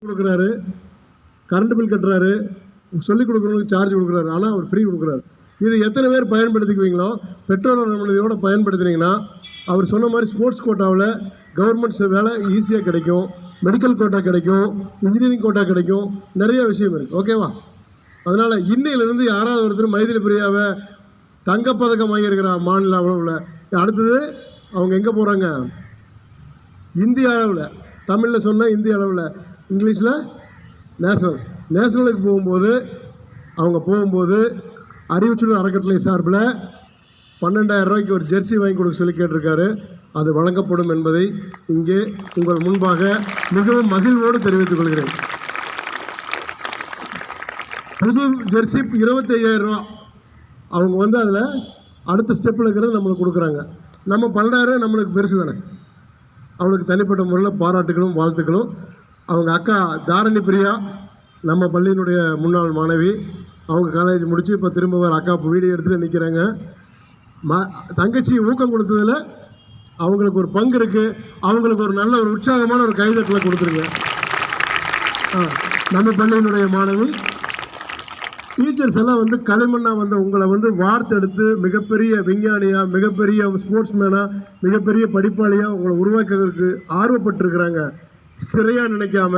கொடுக்குறாரு, current bill கட்டுறாரு, சொல்லிக் கொடுக்குறவங்களுக்கு சார்ஜ் கொடுக்குறாரு, ஆனால் அவர் ஃப்ரீ கொடுக்குறாரு. இது எத்தனை பேர் பயன்படுத்திக்குவீங்களோ பெட்ரோல் நம்மளோட பயன்படுத்தினீங்கன்னா அவர் சொன்ன மாதிரி ஸ்போர்ட்ஸ் கோட்டாவில் கவர்மெண்ட்ஸ் வேலை ஈஸியாக கிடைக்கும், மெடிக்கல் கோட்டா கிடைக்கும், இன்ஜினியரிங் கோட்டா கிடைக்கும், நிறைய விஷயம் இருக்குது. ஓகேவா? அதனால் இன்னையிலேருந்து யாராவது ஒருத்தர் மைதிலி பிரியாவை தங்கப்பதக்கம் வாங்கியிருக்கிற மாநில அளவில் அடுத்தது அவங்க எங்கே போகிறாங்க? இந்திய அளவில், தமிழில் சொன்னால் இந்திய அளவில், இங்கிலீஷில் நேஷனலுக்கு போகும்போது அறிவுச்சுடர் அறக்கட்டளை சார்பில் 12,000 ரூபாய்க்கு ஒரு ஜெர்சி வாங்கி கொடுக்க சொல்லி கேட்டிருக்காரு. அது வழங்கப்படும் என்பதை இங்கே உங்கள் முன்பாக மிகவும் மகிழ்வோடு தெரிவித்துக் கொள்கிறேன். புது ஜெர்சி 25,000 ரூபா. அவங்க அதில் அடுத்த ஸ்டெப்பில் இருக்கிறது நம்மளுக்கு கொடுக்குறாங்க. நம்ம 12,000 நம்மளுக்கு பெருசு தானே. அவளுக்கு தனிப்பட்ட முறையில் பாராட்டுகளும் வாழ்த்துக்களும். அவங்க அக்கா தாரணி பிரியா நம்ம பள்ளியினுடைய முன்னாள் மாணவி, அவங்க காலேஜ் முடித்து இப்போ திரும்ப வர அக்கா வீடியோ எடுத்துகிட்டு நிற்கிறாங்க. தங்கச்சி ஊக்கம் கொடுத்ததில் அவங்களுக்கு ஒரு பங்கு இருக்குது. அவங்களுக்கு ஒரு நல்ல ஒரு உற்சாகமான ஒரு கைதட்டலை கொடுத்துருங்க. நம்ம பள்ளியினுடைய மாணவி டீச்சர்ஸ் எல்லாம் களிமண்ணாக உங்களை வார்த்தெடுத்து மிகப்பெரிய விஞ்ஞானியாக, மிகப்பெரிய ஸ்போர்ட்ஸ்மேனாக, மிகப்பெரிய படிப்பாளியாக உங்களை உருவாக்குறதுக்கு ஆர்வப்பட்டிருக்கிறாங்க. சிறையாக நினைக்காம